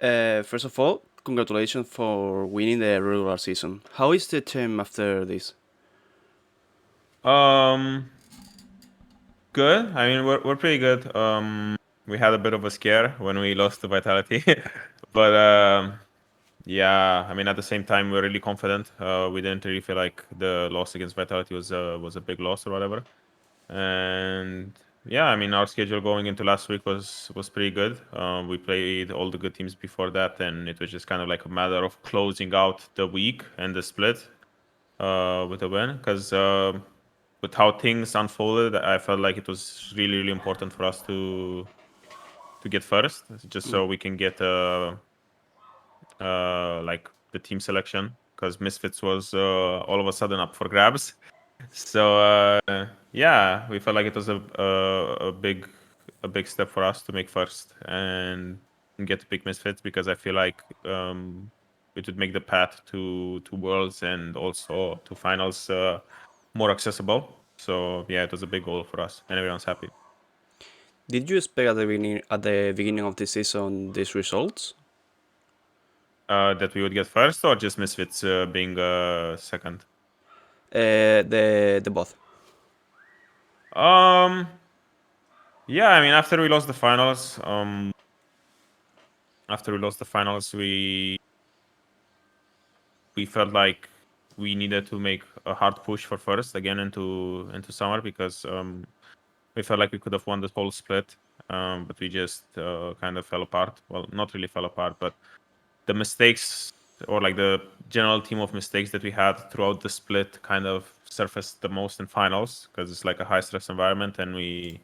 First of all, congratulations for winning the regular season. How is the team after this? Um, Good. I mean, we're pretty good. We had a bit of a scare when we lost to Vitality, but yeah. I mean, at the same time, we're really confident. We didn't really feel like the loss against Vitality was a big loss or whatever. And yeah, I mean, our schedule going into last week was pretty good. We played all the good teams before that, and it was just kind of like a matter of closing out the week and the split with a win. Because with how things unfolded, I felt like it was really, really important for us to get first, just Mm. so we can get like the team selection. Because Misfits was all of a sudden up for grabs. So yeah, we felt like it was a big step for us to make first and get to pick Misfits because I feel like it would make the path to Worlds and also to finals more accessible. So yeah, it was a big goal for us, and everyone's happy. Did you expect at the beginning of the season these results? That we would get first, or just Misfits being second. The both. Um, yeah, I mean, after we lost the finals, we felt like we needed to make a hard push for first again into summer because we felt like we could have won this whole split, but we just kind of fell apart. Well, not really fell apart, but the mistakes or like the general team of mistakes that we had throughout the split kind of surfaced the most in finals because it's like a high stress environment, and we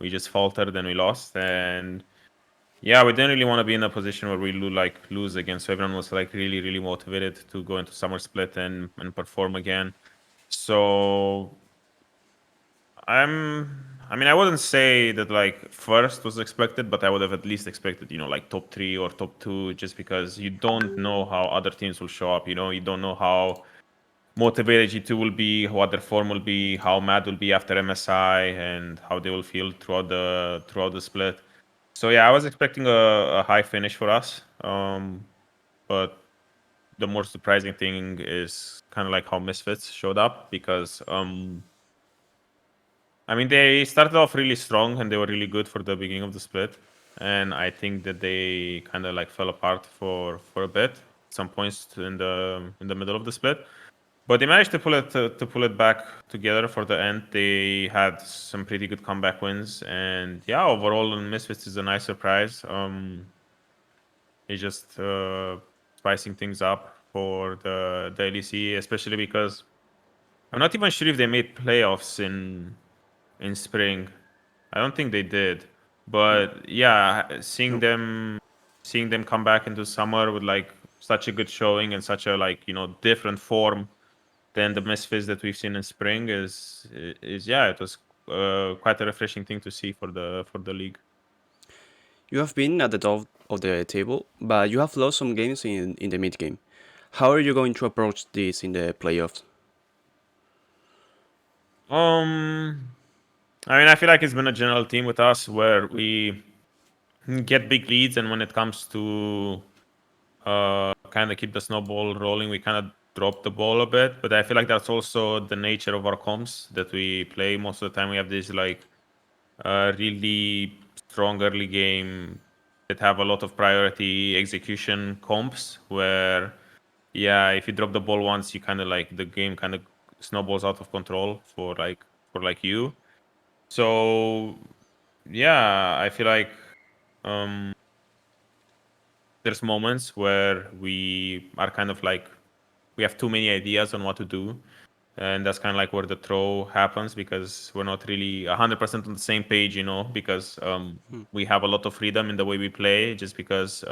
just faltered and we lost. And yeah, we didn't really want to be in a position where we lose again. So everyone was like really, really motivated to go into summer split and perform again. So I mean, I wouldn't say that like first was expected, but I would have at least expected, like top three or top two, just because you don't know how other teams will show up. You don't know how motivated G2 will be, what their form will be, how mad will be after MSI, and how they will feel throughout the split. So yeah, I was expecting a high finish for us. But the more surprising thing is kind of like how Misfits showed up because I mean, they started off really strong and they were really good for the beginning of the split, and I think that they kind of like fell apart for a bit, some points in the middle of the split. But they managed to pull it back together for the end. They had some pretty good comeback wins, and yeah, overall, Misfits is a nice surprise. It's just spicing things up for the LEC, especially because I'm not even sure if they made playoffs in spring. I don't think they did. Mm. But yeah, seeing No. them come back into summer with like such a good showing and such a like, different form than the Misfits that we've seen in spring is yeah, it was quite a refreshing thing to see for the league. You have been at the top of the table, but you have lost some games in the mid game. How are you going to approach this in the playoffs? Um I mean, I feel like it's been a general theme with us where we get big leads, and when it comes to kind of keep the snowball rolling, we kind of drop the ball a bit. But I feel like that's also the nature of our comps that we play. Most of the time, we have this like really strong early game that have a lot of priority execution comps where, yeah, if you drop the ball once, you kind of like the game kind of snowballs out of control for like you. So yeah, I feel like um there's moments where we are kind of like we have too many ideas on what to do, and that's kind of like where the throw happens because we're not really 100% on the same page, because Hmm. we have a lot of freedom in the way we play, just because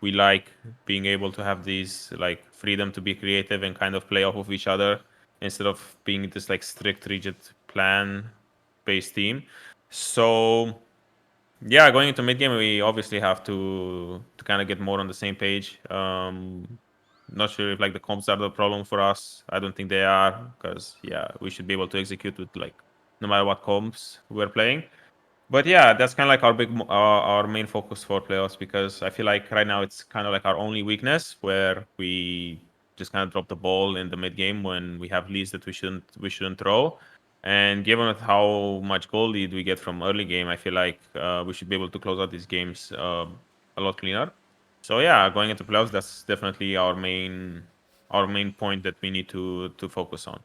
we like being able to have these like freedom to be creative and kind of play off of each other instead of being this like strict rigid plan based team. So yeah, going into mid game, we obviously have to kind of get more on the same page. Not sure if like the comps are the problem for us. I don't think they are because yeah, we should be able to execute with like no matter what comps we're playing. But yeah, that's kind of like our main focus for playoffs, because I feel like right now it's kind of like our only weakness, where we just kind of drop the ball in the mid game when we have leads that we shouldn't throw. And given with how much goal lead we get from early game, I feel like we should be able to close out these games a lot cleaner. So yeah, going into playoffs, that's definitely our main point that we need to focus on.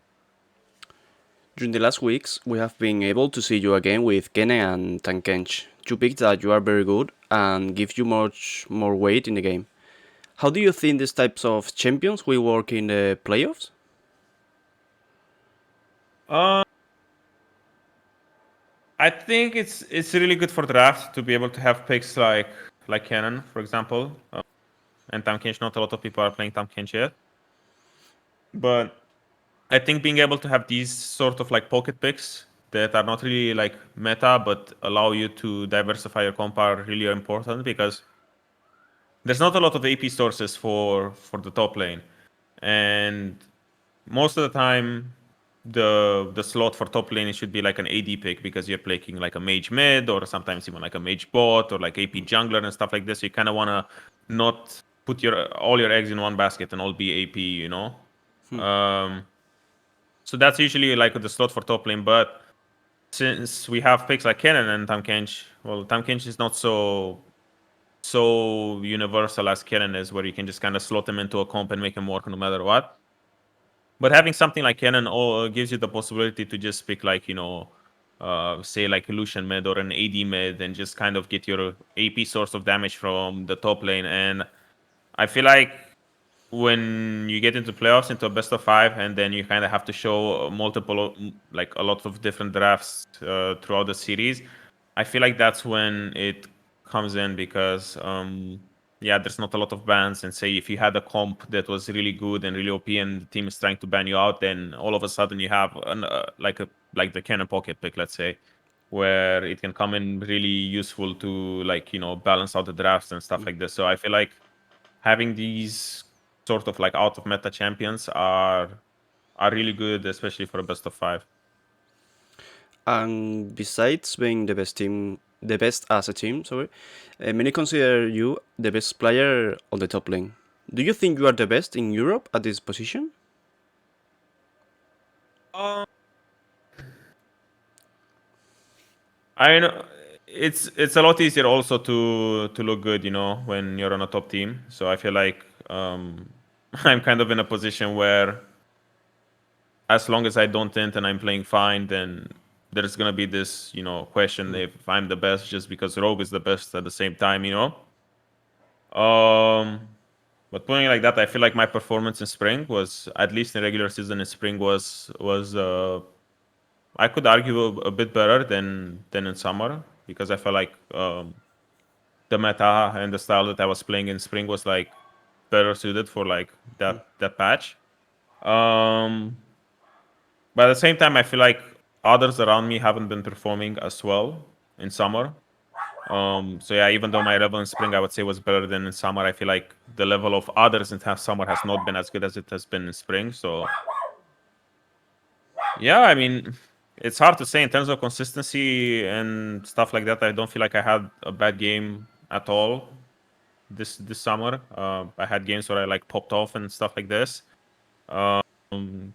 During the last weeks, we have been able to see you again with Kene and Tankench. Two picks that you are very good and give you much more weight in the game. How do you think these types of champions will work in the playoffs? Uh, I think it's really good for draft to be able to have picks like Cannon, for example, and Tam Kench. Not a lot of people are playing Tam Kench yet, but I think being able to have these sort of like pocket picks that are not really like meta but allow you to diversify your comp are really important, because there's not a lot of AP sources for the top lane, and most of the time the slot for top lane should be like an AD pick, because you're playing like a mage mid, or sometimes even like a mage bot, or like AP jungler and stuff like this. You kind of want to not put your all your eggs in one basket and all be AP, you know. Um, so that's usually like the slot for top lane. But since we have picks like Kennen and Tam Kench, well, Tam Kench is not so universal as Kennen is, where you can just kind of slot him into a comp and make him work no matter what. But having something like Canon gives you the possibility to just pick like, say like a Lucian mid or an AD mid, and just kind of get your AP source of damage from the top lane. And I feel like when you get into playoffs, into a best of five, and then you kind of have to show like a lot of different drafts throughout the series, I feel like that's when it comes in, because yeah, there's not a lot of bans. And say if you had a comp that was really good and really OP, and the team is trying to ban you out, then all of a sudden you have like the cannon pocket pick, let's say, where it can come in really useful to like balance out the drafts and stuff like this. So I feel like having these sort of like out of meta champions are really good, especially for a best of five. And besides being the best team, the best as a team, sorry, many consider you the best player on the top lane. Do you think you are the best in Europe at this position? Um, I know it's a lot easier also to look good, when you're on a top team. So I feel like I'm kind of in a position where, as long as I don't int and I'm playing fine, then there's gonna be this, question if I'm the best just because Rogue is the best at the same time. Um, but putting it like that, I feel like my performance in spring was, at least in regular season in spring, was I could argue a bit better than in summer, because I felt like the meta and the style that I was playing in spring was like better suited for like that patch. Um, but at the same time, I feel like others around me haven't been performing as well in summer. So yeah, even though my level in spring I would say was better than in summer, I feel like the level of others in summer has not been as good as it has been in spring. So yeah, I mean, it's hard to say in terms of consistency and stuff like that. I don't feel like I had a bad game at all this summer. I had games where I like popped off and stuff like this. Um,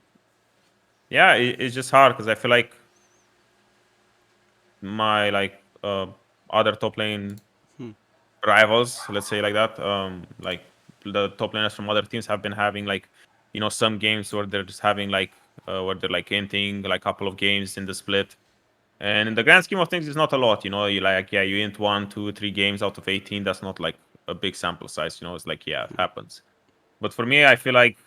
yeah, it's just hard, because I feel like my other top lane rivals, let's say like that, like the top laners from other teams have been having like some games where they're just having like where they're like inting like a couple of games in the split. And in the grand scheme of things, it's not a lot. You like, yeah, you int 1, 2, 3 games out of 18. That's not like a big sample size. It's like, yeah, it happens. But for me, I feel like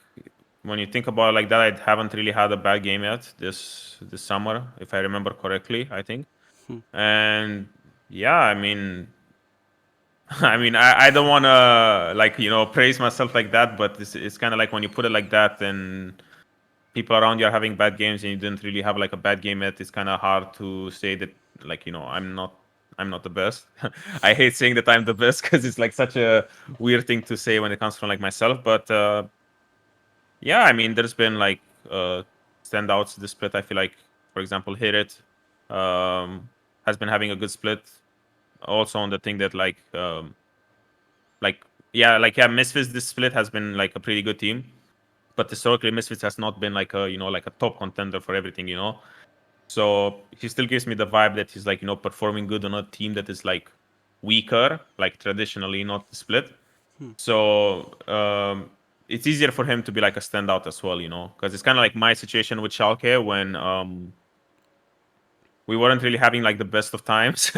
when you think about it like that, I haven't really had a bad game yet this summer, if I remember correctly, I think. And yeah, I mean, I don't want to like praise myself like that, but it's kind of like when you put it like that, and people around you are having bad games and you didn't really have like a bad game yet, it's kind of hard to say that like I'm not the best. I hate saying that I'm the best, because it's like such a weird thing to say when it comes from like myself. But yeah, I mean, there's been like standouts this split. I feel like, for example, Hit It um, has been having a good split. Also on the thing that like yeah, Misfits this split has been like a pretty good team, but historically Misfits has not been like a like a top contender for everything. So he still gives me the vibe that he's like performing good on a team that is like weaker, like traditionally not the split. So it's easier for him to be like a standout as well, because it's kind of like my situation with Schalke when we weren't really having like the best of times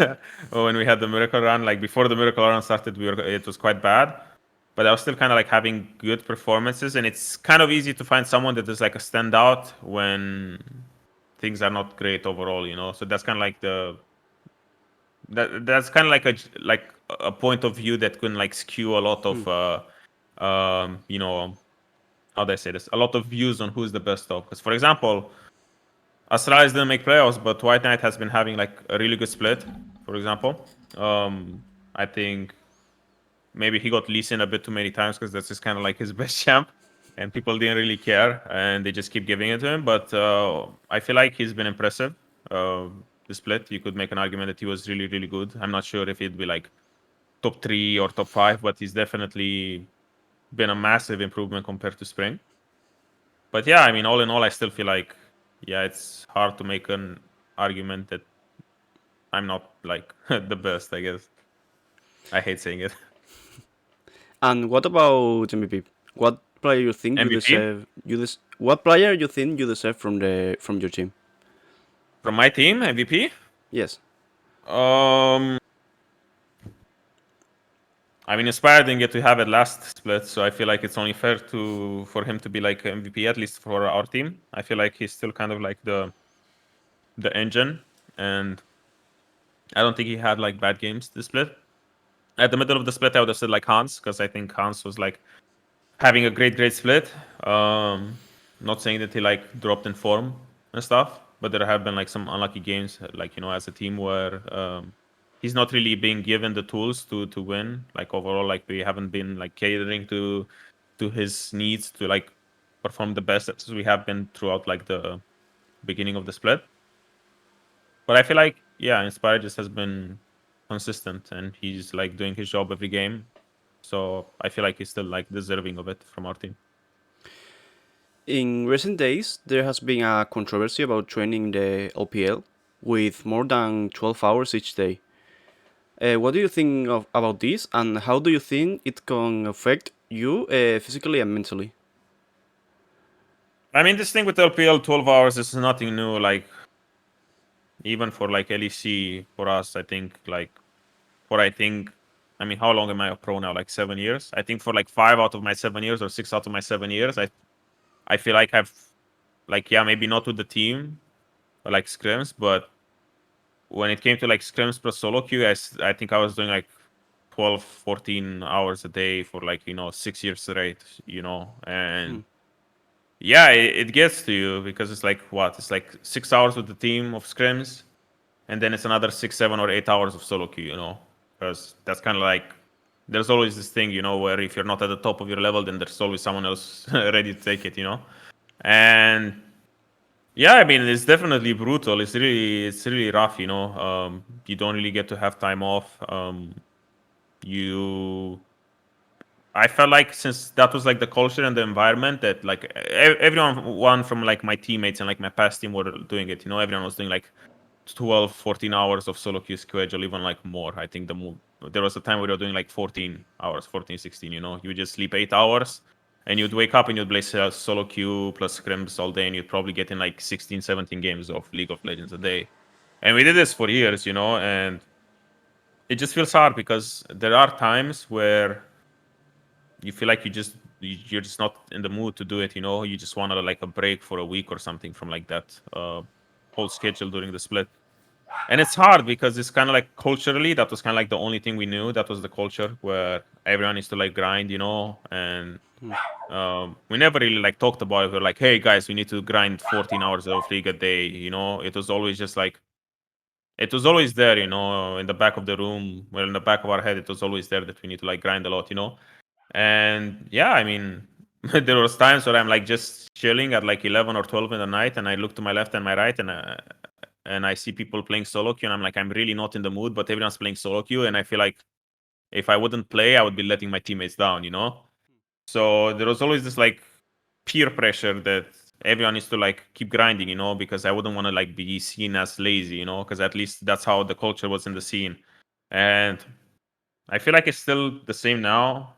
when we had the miracle run. Like before the miracle run started, it was quite bad, but I was still kind of like having good performances, and it's kind of easy to find someone that is like a standout when things are not great overall. So that's kind of like that's kind of like a point of view that can like skew a lot of how do I say this? A lot of views on who's the best of. Because for example, Astralis didn't make playoffs, but White Knight has been having like a really good split. For example, I think maybe he got Lee Sin a bit too many times because that's just kind of like his best champ, and people didn't really care, and they just keep giving it to him. But I feel like he's been impressive. The split, you could make an argument that he was really, really good. I'm not sure if he'd be like top 3 or top 5, but he's definitely been a massive improvement compared to Spring. But yeah, I mean, all in all, I still feel like, yeah, it's hard to make an argument that I'm not like the best, I guess. I hate saying it. And what about MVP? What player you think you MVP deserve? What player you think you deserve from your team? from my team, MVP. Yes. Um, I mean, Inspired didn't get to have it last split, so I feel like it's only fair for him to be like MVP at least for our team. I feel like he's still kind of like the engine, and I don't think he had like bad games this split. At the middle of the split, I would have said like Hans, because I think Hans was like having a great split. Not saying that he like dropped in form and stuff, but there have been like some unlucky games, like as a team where he's not really being given the tools to win. Like overall, like we haven't been like catering to his needs to like perform the best as we have been throughout like the beginning of the split. But I feel like Inspire just has been consistent, and he's like doing his job every game. So I feel like he's still like deserving of it from our team. In recent days, there has been a controversy about training the LPL with more than 12 hours each day. What do you think about this, and how do you think it can affect you physically and mentally? I mean, this thing with LPL 12 hours is nothing new. Like, even for like LEC, for us, I think, I mean, how long am I a pro now? Like 7 years? I think for like 5 out of my 7 years or 6 out of my 7 years, I feel like I've, like, yeah, maybe not with the team, or like scrims, but when it came to like scrims plus solo queue, I think I was doing like 12, 14 hours a day for like, 6 years straight. And yeah, it gets to you because it's like what? It's like 6 hours with the team of scrims, and then it's another 6, 7 or 8 hours of solo queue. Because that's kind of like there's always this thing, where if you're not at the top of your level, then there's always someone else ready to take it. And yeah, I mean it's definitely brutal. It's really rough. You don't really get to have time off. You I felt like since that was like the culture and the environment that like everyone one from like my teammates and like my past team were doing it. Everyone was doing like 12, 14 hours of solo queue schedule, even like more. I think there was a time where we were doing like 14 hours, 14, 16. You would just sleep 8 hours, and you'd wake up and you'd play solo queue plus scrims all day, and you'd probably get in like 16, 17 games of League of Legends a day. And we did this for years, and it just feels hard because there are times where you feel like you're just not in the mood to do it. You just want to like a break for a week or something from like that whole schedule during the split. And it's hard because it's kind of like culturally that was kind of like the only thing we knew. That was the culture where everyone used to like grind. And we never really like talked about it. We're like, hey guys, we need to grind 14 hours of league a day. It was always just like it was always there, in the back of the room, well, in the back of our head, it was always there that we need to like grind a lot. And yeah, I mean, there was times where I'm like just chilling at like 11 or 12 in the night, and I look to my left and my right, and and I see people playing solo queue, and I'm like, I'm really not in the mood, but everyone's playing solo queue, and I feel like if I wouldn't play, I would be letting my teammates down, you know? So there was always this like peer pressure that everyone needs to like keep grinding, you know, because I wouldn't want to like be seen as lazy, you know, because at least that's how the culture was in the scene. And I feel like it's still the same now.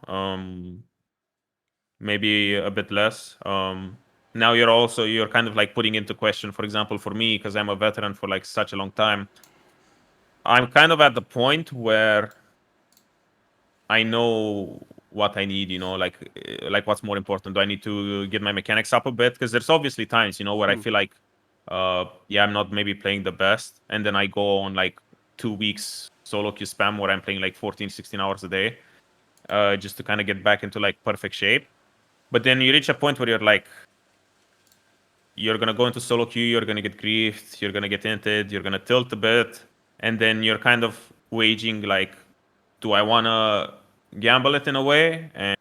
Maybe a bit less. Now you're kind of like putting into question, for example, for me, because I'm a veteran for like such a long time. I'm kind of at the point where I know what I need, you know, like what's more important. Do I need to get my mechanics up a bit? Because there's obviously times, you know, where I feel like, yeah, I'm not maybe playing the best, and then I go on like 2 weeks solo queue spam where I'm playing like 14, 16 hours a day, just to kind of get back into like perfect shape. But then you reach a point where you're gonna go into solo queue, you're gonna get griefed, you're gonna get inted, you're gonna tilt a bit, and then you're kind of waging like, do I wanna gamble it in a way and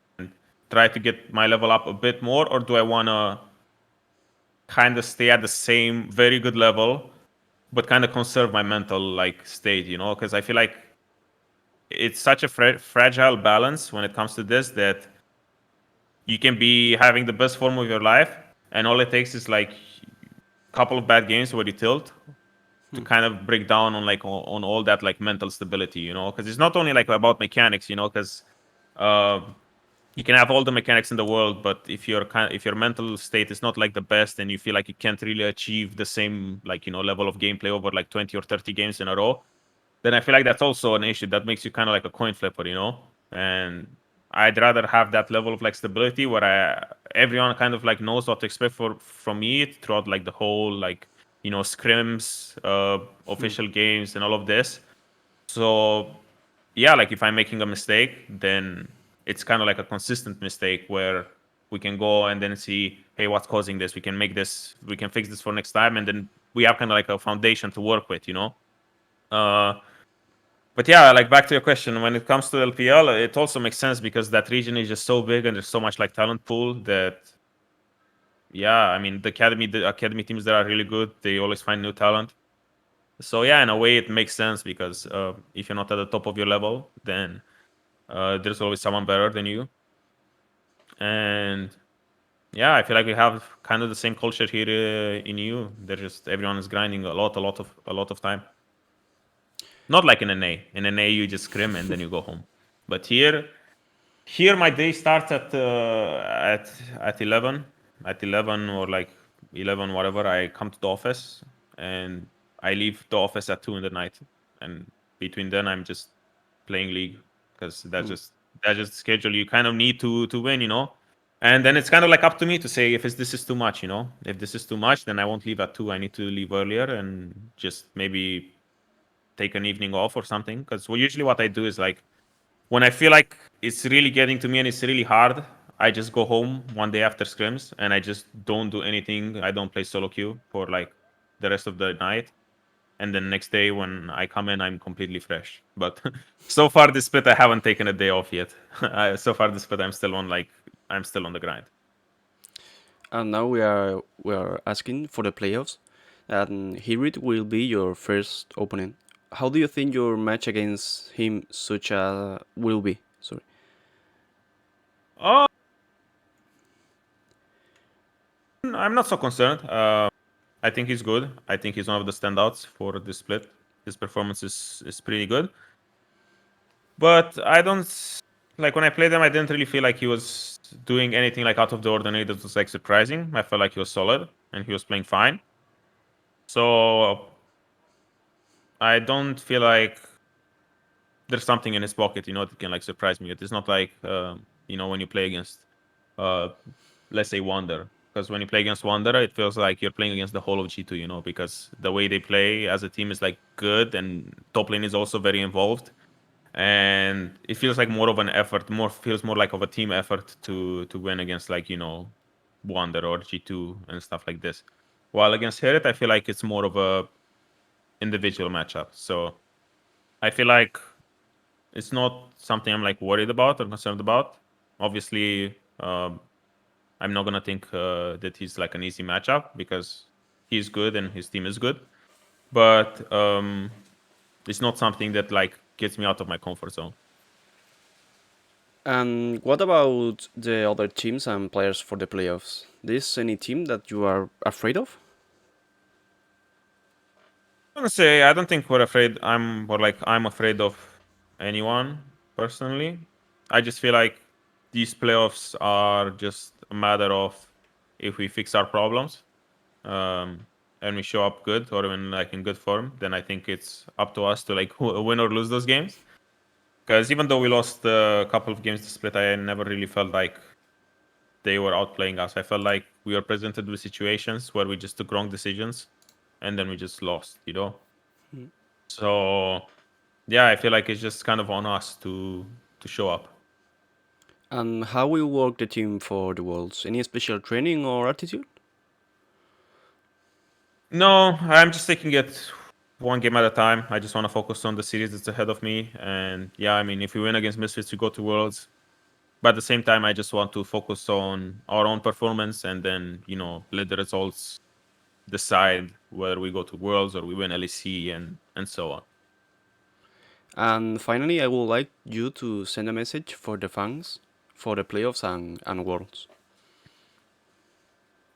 try to get my level up a bit more, or do I wanna kind of stay at the same very good level, but kind of conserve my mental like state, you know? Because I feel like it's such a fragile balance when it comes to this that you can be having the best form of your life, and all it takes is like couple of bad games where you tilt to kind of break down on like on all that like mental stability, you know, because it's not only like about mechanics, you know, because uh, you can have all the mechanics in the world, but if your mental state is not like the best and you feel like you can't really achieve the same like, you know, level of gameplay over like 20 or 30 games in a row, then I feel like that's also an issue that makes you kind of like a coin flipper, you know. And I'd rather have that level of like stability where everyone kind of like knows what to expect from me throughout like the whole like, you know, scrims, official games, and all of this. So yeah, like if I'm making a mistake, then it's kind of like a consistent mistake where we can go and then see, hey, what's causing this? We can fix this for next time, and then we have kind of like a foundation to work with, you know. Uh, but yeah, like back to your question, when it comes to LPL, it also makes sense because that region is just so big and there's so much like talent pool that, yeah, I mean the academy teams that are really good, they always find new talent. So yeah, in a way, it makes sense because if you're not at the top of your level, then there's always someone better than you. And yeah, I feel like we have kind of the same culture here in EU. They're just everyone is grinding a lot of time. Not like in NA. In NA, you just scrim and then you go home. But here my day starts at 11, at 11 or like 11 whatever. I come to the office and I leave the office at 2 in the night, and between then I'm just playing League because that's just the schedule you kind of need to win, you know. And then it's kind of like up to me to say if this is too much, you know. If this is too much, then I won't leave at 2. I need to leave earlier and just maybe take an evening off or something. Because usually what I do is like when I feel like it's really getting to me and it's really hard, I just go home one day after scrims and I just don't do anything. I don't play solo queue for like the rest of the night. And then next day when I come in, I'm completely fresh. But so far this split, I haven't taken a day off yet. So far this split, I'm still on the grind. And now we are asking for the playoffs, and Hirit will be your first opponent. How do you think your match against him such a will be? Sorry. Oh, I'm not so concerned. I think he's good. I think he's one of the standouts for this split. His performance is pretty good. But I don't like when I played him. I didn't really feel like he was doing anything like out of the ordinary that was like surprising. I felt like he was solid and he was playing fine. So I don't feel like there's something in his pocket, you know, that can like surprise me. It's not like you know, when you play against uh let's say Wonder. Because when you play against Wonder, it feels like you're playing against the whole of G2, you know, because the way they play as a team is like good and top lane is also very involved. And it feels like more of an effort, more like of a team effort to win against like, you know, Wonder or G2 and stuff like this. While against Heret, I feel like it's more of a individual matchup. So I feel like it's not something I'm like worried about or concerned about. Obviously, I'm not gonna think that he's like an easy matchup because he's good and his team is good. but it's not something that like gets me out of my comfort zone. And what about the other teams and players for the playoffs? Is any team that you are afraid of? I'm gonna say I don't think we're afraid. I'm afraid of anyone personally. I just feel like these playoffs are just a matter of if we fix our problems, and we show up good or even like in good form, then I think it's up to us to like win or lose those games. Because even though we lost a couple of games to split, I never really felt like they were outplaying us. I felt like we were presented with situations where we just took wrong decisions and then we just lost, you know? So yeah, I feel like it's just kind of on us to show up. And how will work the team for the Worlds? Any special training or attitude? No, I'm just taking it one game at a time. I just want to focus on the series that's ahead of me. And yeah, I mean, if we win against Misfits, we go to Worlds. But at the same time, I just want to focus on our own performance and then, let the results decide whether we go to Worlds or we win LEC and so on. And finally, I would like you to send a message for the fans for the playoffs and Worlds.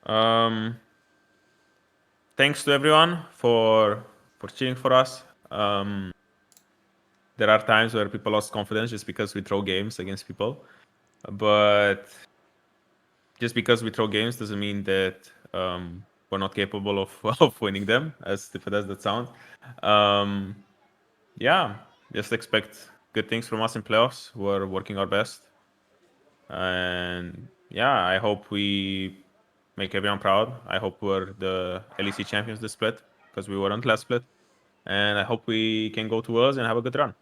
Um, Thanks to everyone for cheering for us. There are times where people lost confidence just because we throw games against people, but just because we throw games doesn't mean that we're not capable of of winning them. As stupid as that sounds, um, yeah, just expect good things from us in playoffs. We're working our best, and yeah, I hope we make everyone proud. I hope we're the LEC champions this split because we weren't last split, and I hope we can go to Worlds and have a good run.